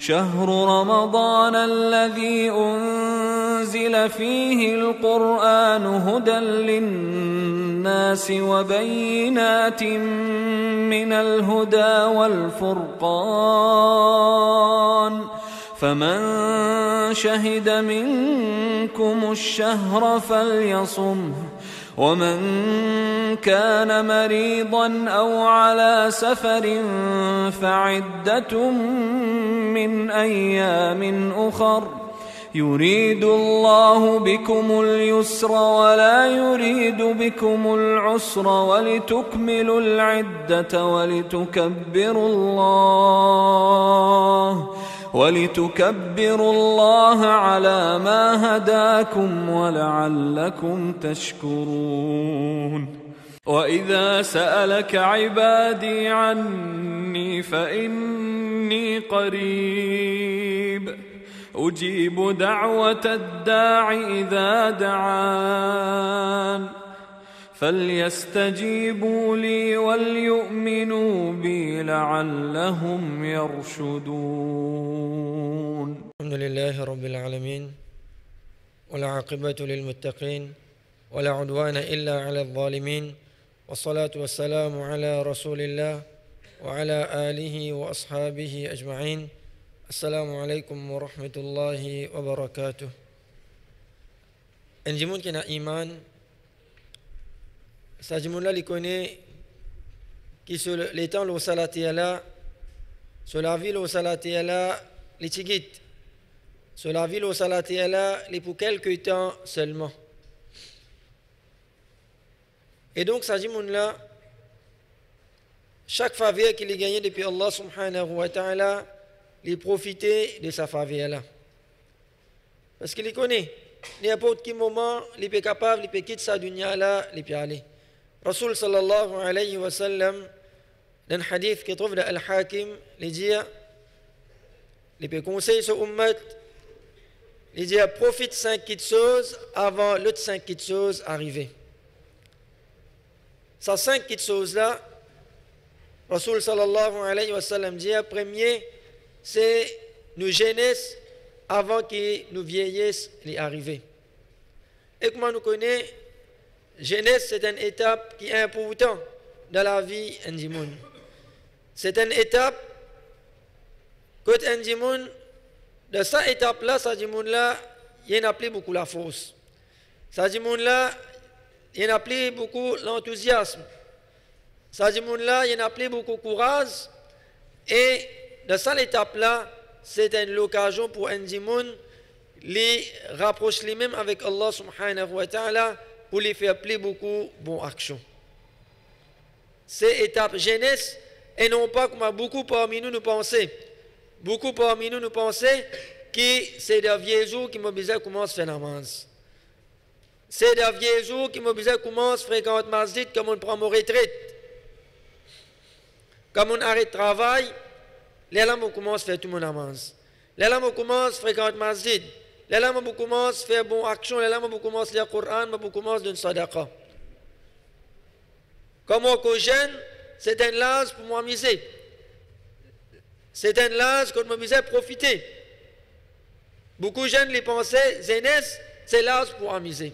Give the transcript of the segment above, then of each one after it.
شهر رمضان الذي أنزل فيه القرآن هدى للناس وبينات من الهدى والفرقان فمن شهد منكم الشهر فليصمه ومن كان مريضا أو على سفر فعدة من أيام أخر يريد الله بكم اليسر ولا يريد بكم العسر ولتكملوا العدة ولتكبروا الله على ما هداكم ولعلكم تشكرون وإذا سألك عبادي عني فإني قريب أجيب دعوة الداع إذا دعان فليستجيبوا لي وليؤمنوا بي لعلهم يرشدون. الحمد لله رب العالمين والعاقبة للمتقين ولا عدوان إلا على الظالمين والصلاة والسلام على رسول الله وعلى آله وأصحابه أجمعين. السلام عليكم ورحمة الله وبركاته. Enjimun kena iman sajimula likone qui sur les temps lo salati ala sur la ville au salati ala li tigit sur la ville au salati ala li pour quelques temps seulement. Et donc sajimoun là chaque faveur qu'il a gagné depuis Allah subhanahu wa ta'ala il profiter de sa faveur là parce qu'il connaît n'importe quel moment il est capable il peut quitter sa dunya là il peut aller. Rasul sallallahu alayhi wa sallam dans un hadith qui trouve dans Al-Hakim il dit il peut conseiller ce ummat il dit profite 5 petites choses avant l'autre 5 petites choses arriver. Ces 5 petites choses là Rasul sallallahu alayhi wa sallam dit premier c'est nos jeunesse avant que nos vieillesses y arrivent. Et comment nous connaissons, jeunesse c'est une étape qui est importante dans la vie du monde. C'est une étape que du monde, de cette étape-là, ça du monde là, il n'y a plus beaucoup la force. Ça du monde là, il n'y a plus beaucoup l'enthousiasme. Ça du monde là, il n'y a plus beaucoup courage. Et dans cette étape-là, c'est une occasion pour un monde les rapprocher lui-même avec Allah subhanahu wa ta'ala pour les faire plus beaucoup de bonnes actions. C'est étape jeunesse et non pas comme beaucoup parmi nous pensons. Beaucoup parmi nous pensons que c'est des vieux jours qui m'ont besoin de commencer à faire namaz. C'est des vieux jours qui m'ont besoin de commencer à fréquenter masjid comme on prend mon retraite. Comme on arrête de travail, les lames commencent à faire tout mon namaz. Les lames commencent à fréquenter masjid. Les lames commencent à faire bonne action. Les lames commencent à lire le Coran. Les commencent à donner sadaqa. Comme on est jeune, c'est un l'âge pour m'amuser. C'est un l'âge que je m'amuse à profiter. Beaucoup de jeunes les pensaient, jeunesse, c'est l'âge pour amuser.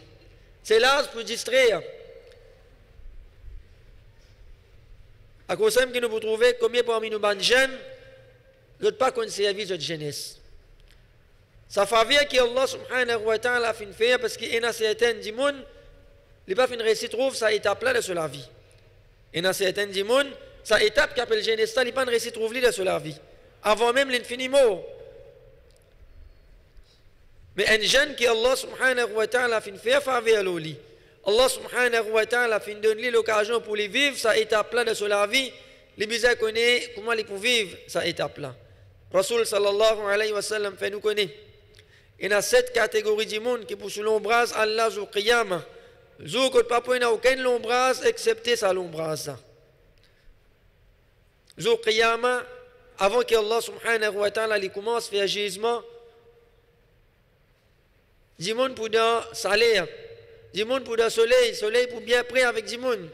C'est l'âge pour distraire. À cause de que nous vous trouvez, combien parmi nous jeunes, ne pas conserver cette jeunesse. Ça fait bien qu'Allah subhanahu wa ta'ala a fait faire parce qu'il y a certains du monde, il n'a pas fait réussir trouve sa étape là de la vie. Il y a certains du monde, sa étape qui appelle jeunesse, il n'a pas réussi trouver de la vie. Avant même l'infini mort. Mais un jeune qui Allah subhanahu wa ta'ala a fait faire faveur l'oli. Allah subhanahu wa ta'ala a fait donner l'occasion pour les vivre sa étape là de la vie. Les bizarres connaissent comment ils peuvent vivre sa étape là. Rasul sallallahu alayhi wa sallam fait nous connaître. Il y a 7 catégories du monde qui poussent l'ombrage Allah au qiyamah. Zou que papa n'a aucun l'ombrage excepté sa l'ombrage. Zou qiyamah avant que Allah subhanahu wa ta'ala commence à faire jugement. Du monde pour le salaire, du monde pour le soleil, soleil pour bien près avec du monde.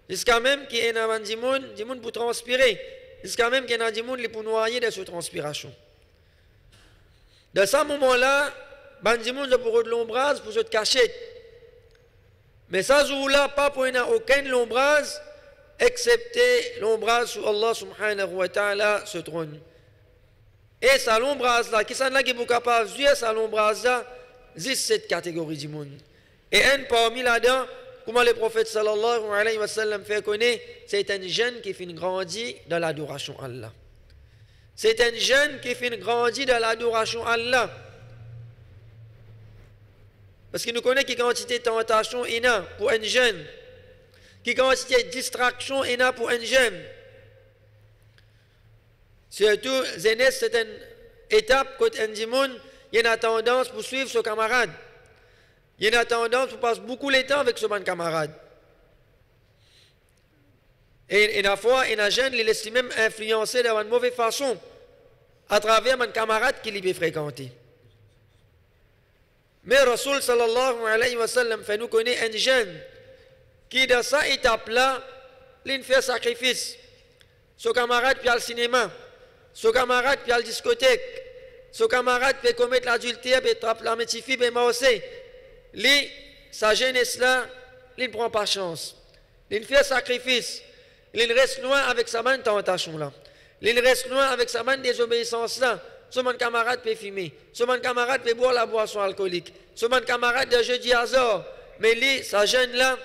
Jusqu'à même qu'il y ait du monde pour transpirer. Jusqu'à même qu'il y ait du monde pour noyer de cette transpiration. Dans ce moment-là, Bandimoun pour de l'ombrage pour se cacher. Mais ça jour-là, pas pour aucun l'ombrage, excepté l'ombrage sur Allah subhanahu wa ta'ala se trône. Et ça l'ombrage là, qui s'en là qui est capable de voir ça l'ombrage là, c'est cette catégorie du monde. Et un parmi là-dedans, comment le prophète sallallahu alayhi wa sallam fait connaître, c'est un jeune qui finit grandi dans l'adoration à Allah. C'est un jeune qui finit grandi dans l'adoration à Allah. Parce qu'il nous connaît qui quantité de tentation il y a pour un jeune, qui quantité de distraction il y a pour un jeune. Surtout, jeunesse, c'est une étape quand un dimoun, il y a une tendance pour suivre son camarade. Il y a une tendance pour passer beaucoup de temps avec son camarade. Et la fois, il y a un jeune, il laisse même influencer d'une mauvaise façon à travers un camarade qui lui peut fréquenter. Mais Rasul sallallahu alayhi wa sallam fait nous connaître un jeune qui dans cette étape-là, il fait sacrifice. Son camarade puis al cinéma, son camarade puis al discothèque, son camarade peut commettre l'adultère, peut trapper la métifie, peut mausser. Lui, sa jeunesse là, il ne prend pas chance. Il fait sacrifice. Il reste loin avec sa bonne tentation là. Il reste loin avec sa bonne désobéissance là. Son camarade peut fumer. Son camarade peut boire la boisson alcoolique. Son camarade de jeudi hasard. Mais lui, sa jeune là,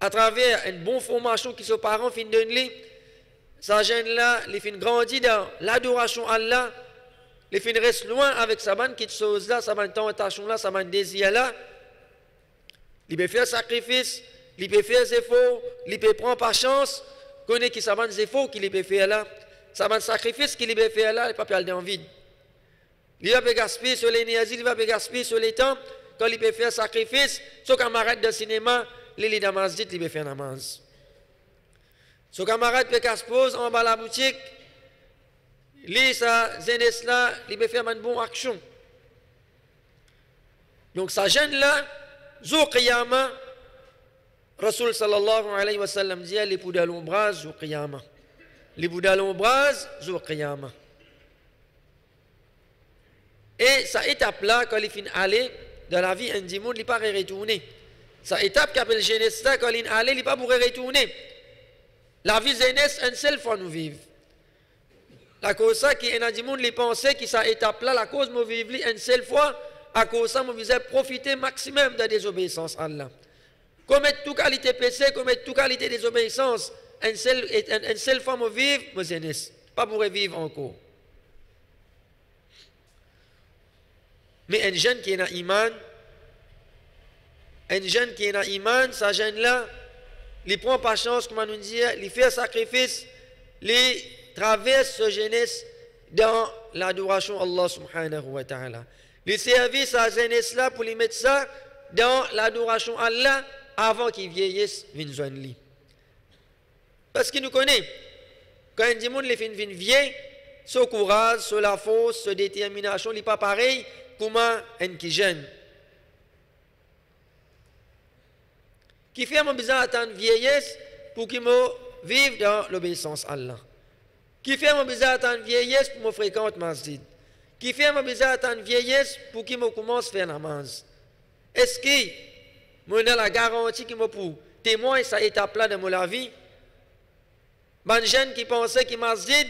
à travers une bonne formation qui ses parents fin de lui, sa jeune là, il fin grandit dans l'adoration à Allah. Il fin reste loin avec sa bonne petite chose là, sa bonne tentation là, sa bonne désir là. Il peut faire sacrifice, il peut faire des efforts, il peut prendre patience, connaît qui sa bonne efforts qu'il peut faire là. Ça va sacrifice qu'il peut faire là, il ne peut pas aller en vide. Il va gaspiller sur l'énergie, il va gaspiller sur les temps. Quand il peut faire sacrifice, son camarade de cinéma, il est dans la masjid, il peut faire namaz. Son camarade peut gaspiller en bas de la boutique, lui, sa jeunesse là, il peut faire une bonne action. Donc, sa jeune là, jour qiyamah, Rasul sallallahu alayhi wa sallam dit, les poudres à l'ombrage, jour qiyamah. Les Bouddhas l'ombrage, jour Qiyamah. Et cette étape-là, quand il finit aller dans la vie, un dimoun, il n'est pas retourné. Cette étape qui appelle jeunesse, quand il allait, il n'est pas pour retourner. La vie jeunesse, une seule fois nous vivons. La cause ça, qui est un dimoun, il pensait que cette étape-là, la cause nous vivons une seule fois, à cause ça, nous devons profiter maximum de la désobéissance à Allah. Commettre toute qualité péché, commettre toute qualité de désobéissance. Une seule fois, je vivre, je jeunesse. Pas pour vivre encore. Mais un jeune qui est dans l'iman, sa jeune-là, il prend pas chance, comme on nous dit, il fait un sacrifice, il traverse sa jeunesse dans l'adoration Allah subhanahu wa ta'ala. Il servit sa jeunesse-là pour lui mettre ça dans l'adoration Allah avant qu'il vieillisse, lui. Parce qu'il nous connaît. Quand un dimanche, les fins vient, ce courage, ce la force, ce détermination, il n'est pas pareil comme un qui jeune. Qui fait mon besoin d'attendre vieillesse pour qu'il me vive dans l'obéissance à Allah. Qui fait mon besoin d'attendre vieillesse pour me fréquenter masjid. Qui fait mon besoin d'attendre vieillesse pour qu'il me commence à faire namaz. Est-ce que moi j'ai la garantie qu'il me pour témoigner cette étape-là de ma vie? Ban jeune qui pensait qu'il masjid,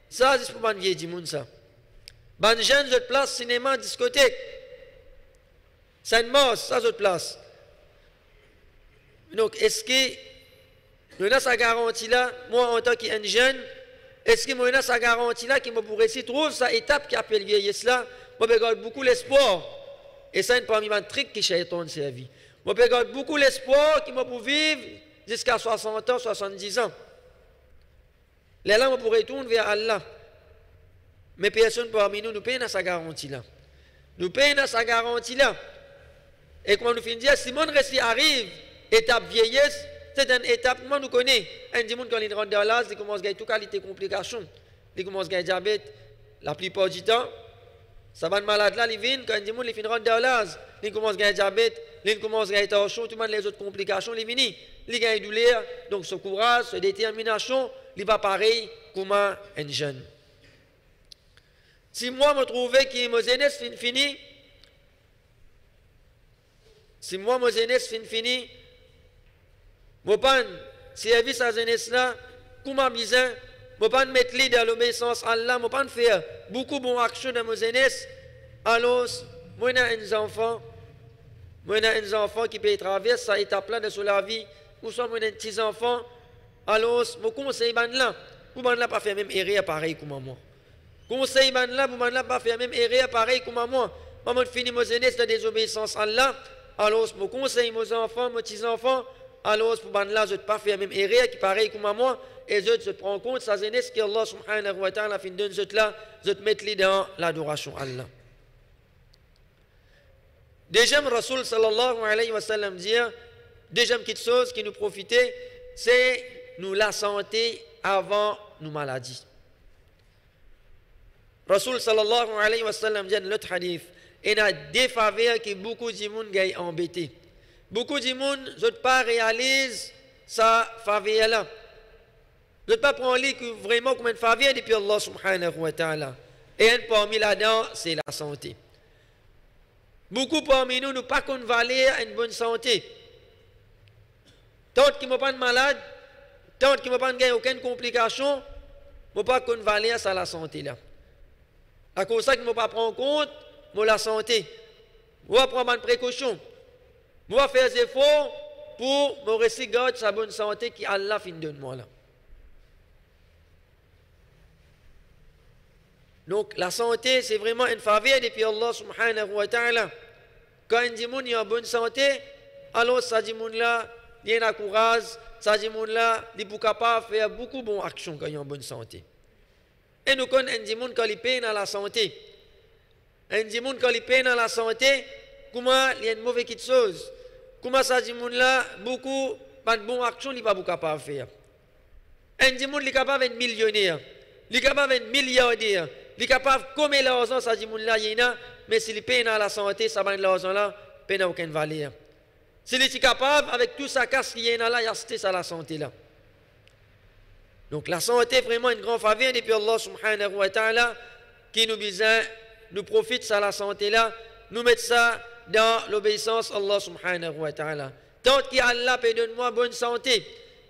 ça c'est pour ban vieille du monde ça. Ban jeune de place cinéma, discothèque. C'est une mort, ça c'est place. Donc est-ce que nous avons sa garantie là, moi en tant qu'un jeune, est-ce que moi j'ai sa garantie là qui me pourrait si trouver cette étape qui appelle vieillesse là, moi je garde beaucoup l'espoir. Et ça c'est parmi les trucs qui chaiton de sa vie. Moi je garde beaucoup l'espoir qui me pour vivre jusqu'à 60 ans, 70 ans. Les là, on pourrait tourner vers Allah. Mais personne parmi nous, nous payons sa garantie là. Nous payons sa garantie là. Et quand nous finissons de dire, si mon récit arrive, étape vieillesse, c'est une étape, moi nous connaissons. Un dimanche, quand il rentre dans l'âge, il commence à gagner toute qualité de complications. Il commence à gagner diabète. La plupart du temps, ça va être malade là, il vient, quand un dimanche, il rentre dans l'âge, il commence à gagner diabète, il commence à gagner tension, tout le monde les autres complications, il vient. Il gagne douleur, donc ce courage, cette détermination, il va pareil comme un jeune. Si moi me trouvais que mon jeunesse fin fini, si moi mon jeunesse fin fini, je pas service à jeunesse là, comment besoin, je pas mettre dans l'obéissance à Allah, je pas faire beaucoup de bonnes actions dans mon jeunesse. Alors, moi j'ai un enfant, qui peut traverser cette étape-là de la vie, ou soit moi j'ai un petit enfant, alors je conseille là, pour ne pas faire même erreur pareil comme moi. Conseil là, pour ne pas faire même erreur pareil comme moi. Moi je finis mon jeunesse de désobéissance à Allah, alors je conseille mes enfants, mes petits-enfants, alors pour là, je ne pas faire même erreur qui pareil comme moi, et je prends compte sa jeunesse que Allah subhanahu wa ta'ala fin donne là, je te mets dans l'adoration à Allah. Deuxième Rasoul sallallahu alayhi wa sallam dit, deuxième petite chose qui nous profitait, c'est nous la santé avant nos maladies. Rasoul sallallahu alayhi wa sallam dit dans l'autre hadith, il y a des faveurs que beaucoup de monde ont embêté. Beaucoup de monde ne pas réalise sa faveur là. Ne pas prendre vraiment comme une faveur depuis Allah subhanahu wa ta'ala. Et un parmi là-dedans, c'est la santé. Beaucoup parmi nous, ne pas qu'on valait une bonne santé. Tant qu'ils ne sont pas malades, tant qu'ils ne sont pas aucune complication, ne pas qu'on valait ça la santé là. À cause de ça, qu'ils ne pas prendre compte de la santé. On va prendre une précaution. On va faire des efforts pour me rester garder sa bonne santé qui Allah fin de moi là. Donc la santé, c'est vraiment une faveur depuis Allah subhanahu wa ta'ala. Quand un dit qu'il a une bonne santé, alors ça dit là, il a courage, ça dit là, il est capable de faire beaucoup de bonnes actions quand il a une bonne santé. Et nous connaissons un dit quand il peine dans la santé. Un dit quand il peine dans la santé, comment il y a une mauvaise chose. Comment ça dit là, beaucoup de bonnes actions, il n'est pas capable de faire. Un dit il est capable d'être millionnaire, il est capable d'être milliardaire. Il est capable de commettre l'argent, ça dit là, mais s'il peine dans la santé, ça va l'argent là, peine n'a aucune valeur. S'il est capable, avec tout sa casse qui est là, il a acheté ça la santé là. Donc la santé est vraiment une grande faveur depuis Allah subhanahu wa ta'ala qui nous profite de la santé là, nous mettre ça dans l'obéissance à Allah subhanahu wa ta'ala. Tant qu'Allah peut donner moi bonne santé,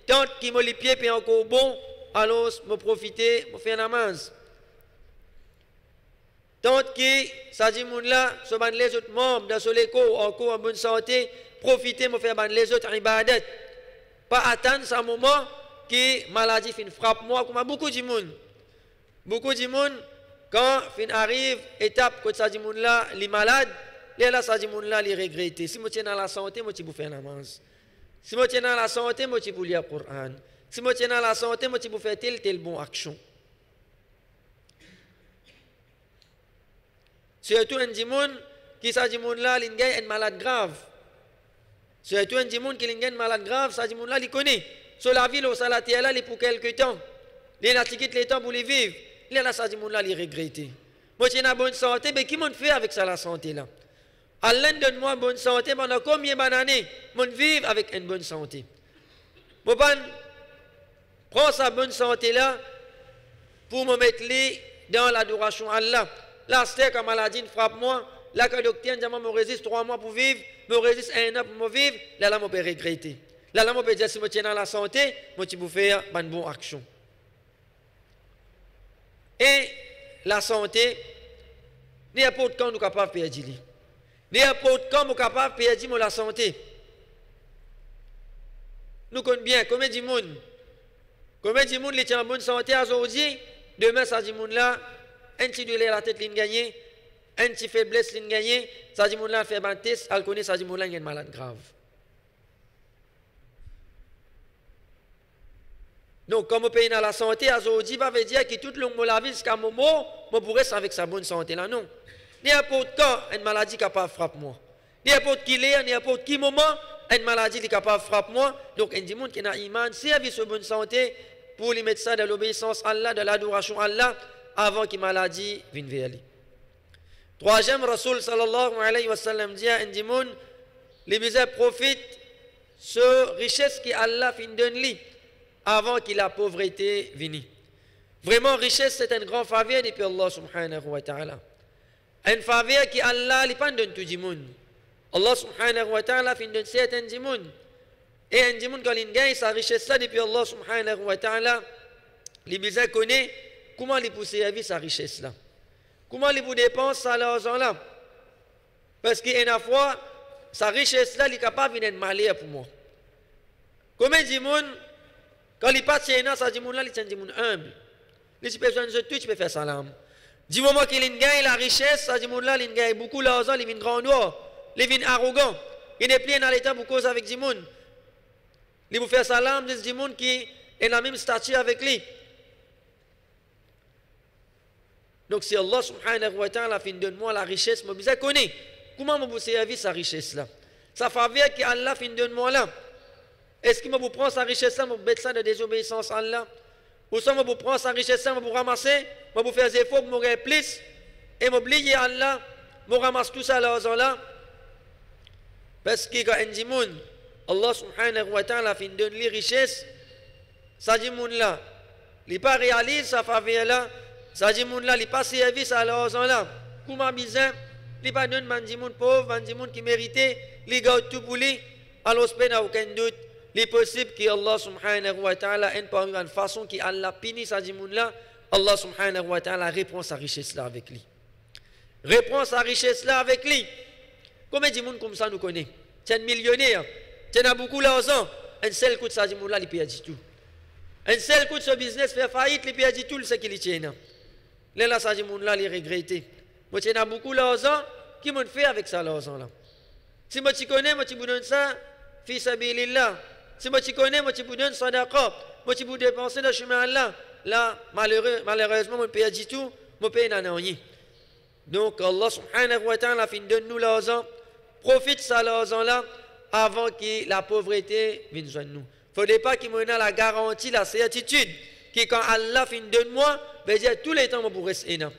tant qu'il me les pieds peut encore bon, alors me profiter, me faire namaz. Tant que ça dit là, ce ban les autres membres dans ce écho encore en bonne santé, profitez me faire ban les autres ibadat. Pas attendre ce moment que maladie fin frappe moi comme beaucoup de monde. Beaucoup de monde quand fin arrive étape que ça dit là, les malades, là ça dit là les regretter. Si moi tiens dans la santé, moi tu peux faire namaz. Si moi tiens dans la santé, moi tu peux lire le Coran. Si moi tiens dans la santé, moi tu peux faire telle bonne action. Surtout un dimoun qui sa dimoun là, il est un malade grave. Surtout un dimoun qui est un malade grave, sa dimoun là, il connaît. Sur la ville au salatier là, il est pour quelque temps. Il a ticket le temps pour les vivre. Il a sa dimoun là, il regrette. Moi, j'ai une bonne santé, mais qui m'ont fait avec ça la santé là? Allah donne-moi une bonne santé pendant combien d'années? Moi, vivre avec une bonne santé. Moi, prends sa bonne santé là pour me mettre dans l'adoration à Allah. Là, c'est quand maladie frappe moi, là, quand le docteur dit me résiste 3 mois pour vivre, me résiste 1 an pour me vivre, là, je peux regretter. Là, je peux dire, si je tiens dans la santé, je peux faire une bonne action. Et la santé, n'importe quand nous sommes capables de perdre. N'importe quand nous sommes capables de perdre la santé. Nous connaissons bien, combien de monde qui est en bonne santé aujourd'hui, demain, ça dit là, un petit douleur la tête, il gagne, un petit faiblesse, il gagne, ça dit là, fait un test, elle connaît, ça dit là, il est malade grave. Donc, comme on paye dans la santé, aujourd'hui, ça veut dire que toute longue la vie, jusqu'à un moment, on pourrait rester avec sa bonne santé là, non. N'importe quand, une maladie capable de frapper moi. N'importe qui l'est, n'importe qui moment, une maladie est capable de frapper moi. Donc, un dit qui a iman, servi sur bonne santé, pour lui mettre ça de l'obéissance à Allah, de l'adoration à Allah, avant que la maladie vienne vers lui. Troisième, Rasoul sallallahu alayhi wa sallam dit à un dit les bizarres profitent sur richesse que Allah fin donne lui avant que la pauvreté vienne. Vraiment, richesse, c'est un grand faveur depuis Allah subhanahu wa ta'ala. Un faveur qui Allah ne donne tout le monde. Allah subhanahu wa ta'ala fait donner certains du monde. Et un du monde, quand il gagne sa richesse là depuis Allah subhanahu wa ta'ala, les besoins connaissent comment il peut servir sa richesse là. Comment il peut dépenser sa l'argent là. Parce qu'une fois, sa richesse là, il est capable de malheur pour moi. Combien de monde, quand il passe chez nous, ça dit là, il est un du monde humble. Si tu besoin de tout, tu peux faire salam. Du moment qu'il gagne la richesse, ça dit là, il gagne beaucoup d'argent, il vient grandeur, il vient arrogant. Il n'est plus dans l'état pour cause avec du monde. Il vous faire salam, c'est du monde qui est dans la même statut avec lui. Donc si Allah subhanahu wa ta'ala fin donne-moi la richesse, je besoin connaître comment je peux servir sa richesse là. Ça faveur que Allah fin donne-moi là. Est-ce que je peux prendre sa richesse là, je peux mettre ça de désobéissance à Allah? Ou ça, je peux prendre sa richesse là, je peux ramasser, je peux faire des efforts pour me plus et m'obliger à Allah, je ramasse tout ça là. Parce que quand un dit Allah subhanahu wa ta'ala fin donne les richesses, ça dit là, il n'est pas réalise sa faveur là. Ça dit moun là, il pas servi ça l'argent là. Comment bizarre, il pas donne mandi moun pauvre, mandi moun qui méritait, il garde tout pour lui. Alors il n'y a aucun doute, il est possible que Allah subhanahu wa ta'ala ait parmi une façon qui Allah puni ça dit moun là, Allah subhanahu wa ta'ala reprend sa richesse là avec lui. Reprend sa richesse là avec lui. Combien de moun comme ça nous connaît? Tu es un millionnaire, tu as beaucoup d'argent, un seul coup de ça dit moun là, il perd tout. Un seul coup de ce business fait faillite, il perd tout ce qu'il tient. Là, ça dit, mon là, il regrette. Moi, tu as beaucoup d'argent, qui m'ont fait avec ça, l'argent là. Si moi, tu connais, moi, tu vous donnes ça, fils abilillah. Si moi, tu connais, moi, tu vous donnes ça d'accord. Moi, tu vous dépenser dans le chemin Allah. Là, malheureusement, mon père dit tout, mon père n'en a rien. Donc, Allah subhanahu wa ta'ala, fin donne-nous l'argent, profite ça, l'argent là, avant que la pauvreté vienne joindre nous. Il ne faut pas qu'il me donne la garantie, la certitude, que quand Allah fin donne-moi, ben dire tous les temps je pourrais rester là.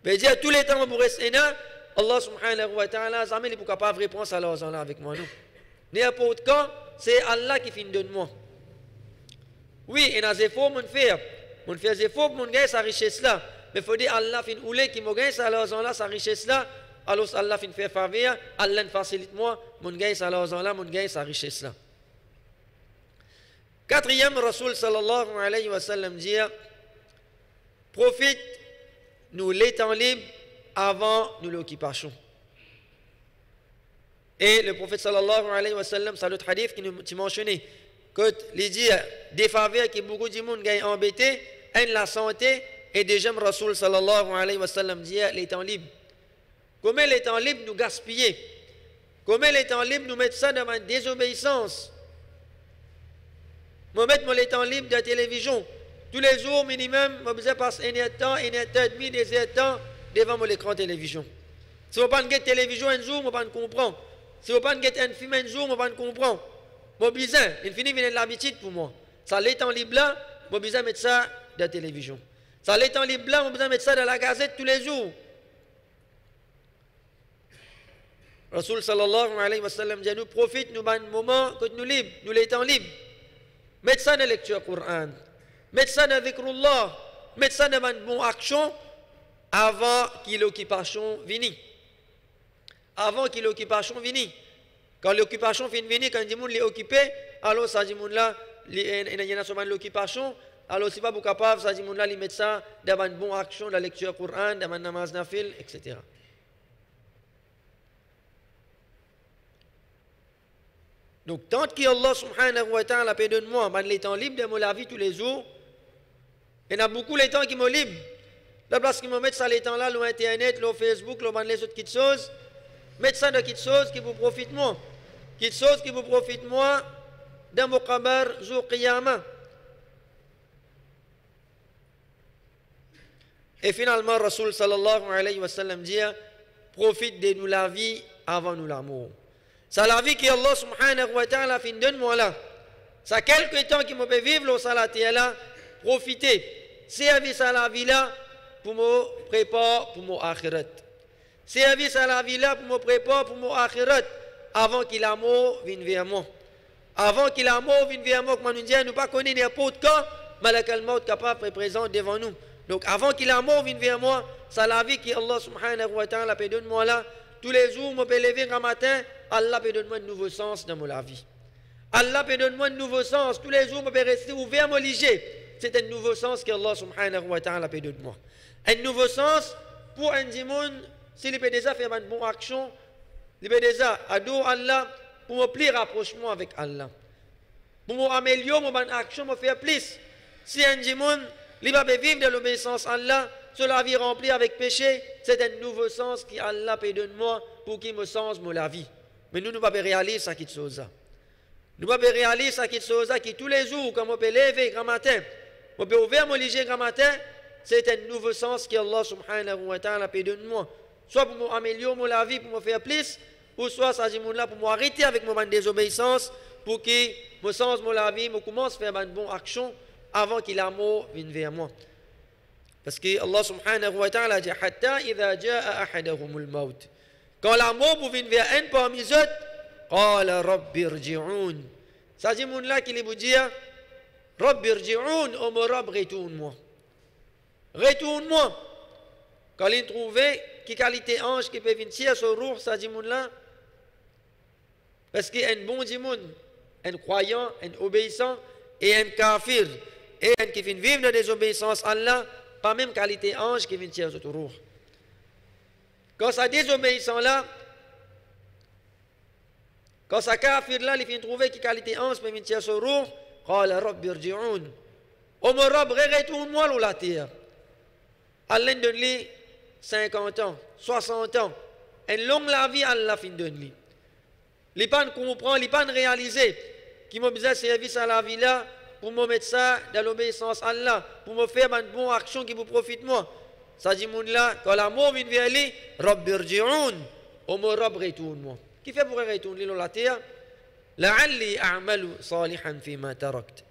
Ben dire tous les temps je pourrais rester là. Allah subhanahu wa ta'ala jamais il est capable de répondre à l'argent là avec moi nous. N'importe quand c'est Allah qui finit donne moi. Oui, il y a des efforts mon faire. Mon faire des efforts pour gagner sa richesse là. Mais il faut dire Allah fin oulé qui me gagne sa l'argent là, sa richesse là. Alors Allah fin faire faveur, Allah facilite moi, mon gagne sa l'argent là, mon gagne sa richesse là. Quatrième Rasoul sallallahu alayhi wa sallam dit profite nous les temps libres avant nous l'occupation. Et le prophète sallallahu alayhi wa sallam, c'est l'autre hadith qui nous mentionnait que les dit des faveurs que beaucoup de monde gagne embêté, la santé et déjà Rasoul sallallahu alayhi wa sallam dit les temps libres. Comment les temps libres nous gaspiller? Comment les temps libres nous mettre ça dans une désobéissance? Je mets mon temps libre de la télévision. Tous les jours, minimum, je besoin passer un temps, une heure et demie, 2 heures de temps devant mon écran télévision. Si je ne pas une télévision un jour, je ne pas comprendre. Si je ne pas un film un jour, je ne pas comprendre. Je besoin, il finit de l'habitude pour moi. Ça, les temps libres là, je besoin de mettre ça de la télévision. Ça, les temps libres là, je besoin de mettre ça dans la gazette tous les jours. Rasoul sallallahu alayhi wa sallam dit nous profite, nous ban moment que nous libres, nous les temps libres. Mettez ça dans la lecture Coran. Mettez ça dans Dhikrullah. Mettez ça dans une bonne action avant que l'occupation vienne. Avant que l'occupation vienne. Quand l'occupation vienne, quand les gens sont occupés, alors ça dit là, il y a souvent l'occupation. Alors si pas vous capable, ça dit là, ils mettent ça dans une bonne action, dans la lecture Coran, dans un namaz nafil, etc. Donc, tant que Allah subhanahu wa ta'ala peut donner moi les temps libres de la vie tous les jours, il y a beaucoup de temps qui sont libres. La place qui me mettent ça les temps là, l'internet, le Facebook, les autres petites choses, mettre ça dans petites choses qui vous profitent moi. Petites choses qui vous profitent moi dans mon kabar jour qiyamah. Et finalement, Rasoul sallallahu alayhi wa sallam dit profite de nous la vie avant nous l'amour. C'est la vie que Allah subhanahu wa ta'ala fin donne-moi là. C'est quelques temps qui me peut vivre le salatier là, profiter. Service à la vie là pour me préparer pour mon akhirat. Service à la vie là pour me préparer pour mon akhirat avant qu'il l'amour vienne vers moi. Avant qu'il l'amour vienne vers moi, comme nous disons, nous pas connaître n'importe quand, Malak al-Maut capable et présent devant nous. Donc avant qu'il a mort, vienne vers moi, c'est la vie qui Allah subhanahu wa ta'ala peut donner moi là. Tous les jours, je peux lever un matin, Allah peut donner moi un nouveau sens dans ma vie. Allah peut donner moi un nouveau sens. Tous les jours, je peux rester ouvert, me liger. C'est un nouveau sens que Allah subhanahu wa ta'ala peut donner moi. Un nouveau sens pour un dimanche, s'il peut déjà faire une bonne action, il peut déjà adorer Allah pour me plier rapprochement avec Allah. Pour m'améliorer mon action, me faire plus. Si un dimanche, il va vivre de l'obéissance à Allah, sur la vie remplie avec péché, c'est un nouveau sens que Allah peut donner moi pour qu'il me change la vie. Mais nous ne pouvons pas réaliser ça qui chose. Nous ne pouvons pas réaliser ça qui chose qui tous les jours, quand on peut lever grand matin, on peut ouvrir mon liger grand matin, c'est un nouveau sens que Allah subhanahu wa ta'ala peut donner moi. Soit pour m'améliorer la vie, pour me faire plus, ou soit ça dit là pour m'arrêter avec mon désobéissance, pour qu'il me change la vie, me commence à faire une bonne action avant qu'il a mort vienne vers moi. Parce que Allah subhanahu wa ta'ala dit hatta idha jaa ahadahumul maut. Quand la mort pour venir vers un parmi eux, qala rabbi irji'un. Ça dit mon là qui lui dit rabbi irji'un, oh mon Rabb retourne-moi. Retourne-moi. Quand il trouvait qui qualité ange qui peut venir tirer sur roue, ça dit mon là parce qu'un bon dimon, un croyant, un obéissant et un kafir et un qui vient vivre dans la désobéissance à Allah, pas même qualité ange qui vient tirer sur roue. Quand ça désobéissant là, quand ça kafir là, il vient trouver qui qualité ange qui vient tirer sur roue, qala rabbi irji'un. Oh mon Rabb, retourne-moi dans la terre. Allah donne lui 50 ans, 60 ans, une longue la vie Allah fin donne lui. Il pas comprend, il pas réaliser qui m'a besoin de service à la vie là pour me mettre ça dans l'obéissance à Allah, pour me faire une bonne action qui vous profite moi. Ça dit mon là, quand la mort vient vers lui, Rabbi irji'un, oh mon Rabb retourne-moi. Qui fait pour retourner dans la terre? La'alli a'malu salihan fima tarakt.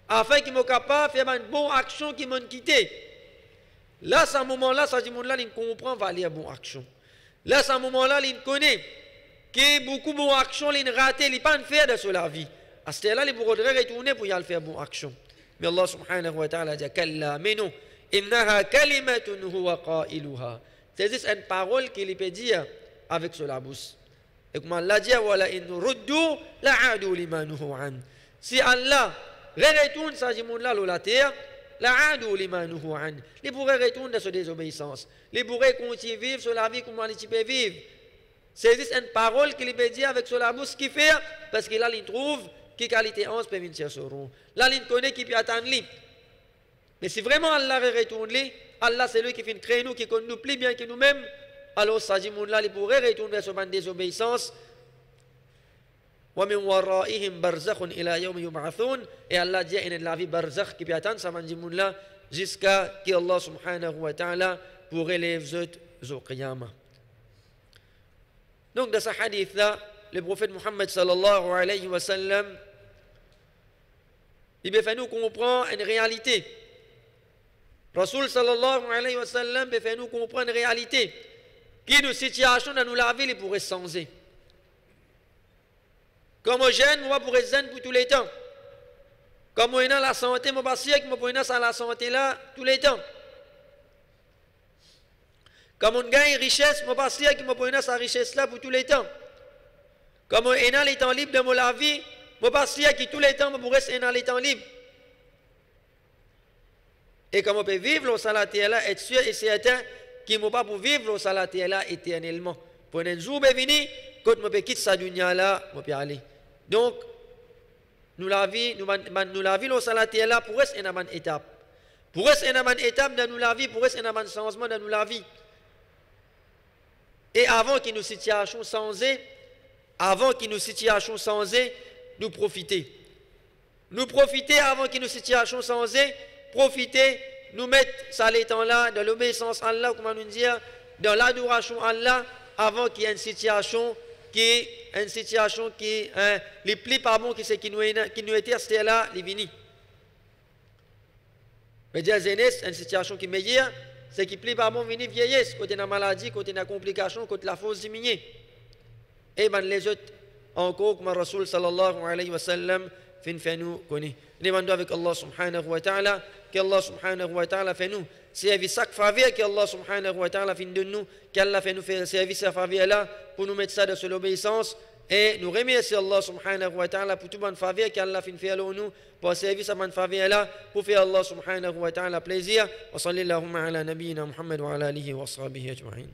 Afin qu'il me capable de faire une bonne action qui m'a quitté. Là, à ce moment-là, ça dit mon là, il comprend valeur bonne action. Là, à ce moment-là, il connaît que beaucoup de bonnes actions, il raté, il pas faire de la vie. À ce moment-là, il pourrait retourner pour y aller faire bonne action. Mais Allah subhanahu wa ta'ala dit kalla minu innaha kalimatun huwa qailuha. C'est juste une parole qu'il peut dire avec cela bouche. Et comme Allah dit wala in ruddu la'adu limanuhu an. Si Allah retourne ça dit mon là la terre, la'adu limanuhu an. Il pourrait retourner de sa désobéissance. Il pourrait continuer à vivre sur la vie comme il peut vivre. C'est juste une parole qu'il peut dire avec cela bouche qui fait parce que là il trouve qui qualité 11 peut venir sur rond. Là il connaît qui peut attendre lui. Mais si vraiment Allah retourne, Allah c'est lui qui fait créer nous, qui connaît nous plus bien que nous-mêmes, alors ça dit mon là il pourrait retourner sur une désobéissance. Wa min waraihim barzakhun ila yawm yub'athun, et Allah dit in la vie barzakh qui peut attendre ça dit mon là jusqu'à que Allah subhanahu wa ta'ala pourrait les au qiyamah. Donc dans ce hadith là, le prophète Muhammad sallallahu alayhi wa sallam, il fait nous comprendre une réalité. Rasul sallallahu alayhi wa sallam fait nous comprendre une réalité. Qui de situation dans la vie, il pourrait changer. Comme jeune, moi pourrais zen pour tous les temps. Comme on a la santé, moi pas sûr que moi pourrais dans la santé là tous les temps. Comme on gagne richesse, moi pas sûr que moi pourrais dans sa richesse là pour tous les temps. Comme on a les temps libres de mon vie, moi pas sûr que tous les temps moi pourrais être dans les temps libres. Et comme on peut vivre au salatier là, être sûr et certain qu'il ne peut pas pour vivre au salatier là éternellement. Pour un jour venir, quand on peut quitter sa dunya là, on peut aller. Donc, nous la vie au salatier là pour être une bonne étape. Pour être une bonne étape dans nous la vie, pour être un bon changement dans nous la vie. Et avant que nos situations changent, nous profiter. Nous profiter avant que nos situations changent, profiter, nous mettre ça les temps là, dans l'obéissance à Allah, comment nous dire, dans l'adoration à Allah, avant qu'il y ait une situation qui les plus pas bon qui nous était resté là, les vini. Mais dire jeunesse, une situation qui est meilleure, c'est qui plus pas bon venir vieillesse, côté de la maladie, côté de la complication, côté de la fausse diminuer. Et ben les autres, encore comme Rasul sallallahu alayhi wa sallam, fin fait nous connaître. Demandons avec Allah subhanahu wa ta'ala, qu'Allah subhanahu wa ta'ala fait nous service chaque faveur qu'Allah subhanahu wa ta'ala fin de nous, qu'Allah fait nous faire service à faveur là pour nous mettre ça dans l'obéissance. Et nous remercions Allah subhanahu wa ta'ala pour toute bonne faveur qu'Allah fin faire nous pour service à bonne faveur là pour faire Allah subhanahu wa ta'ala plaisir. Wa sallallahu ala nabiyyina Muhammad wa ala alihi wa sahbihi ajma'in.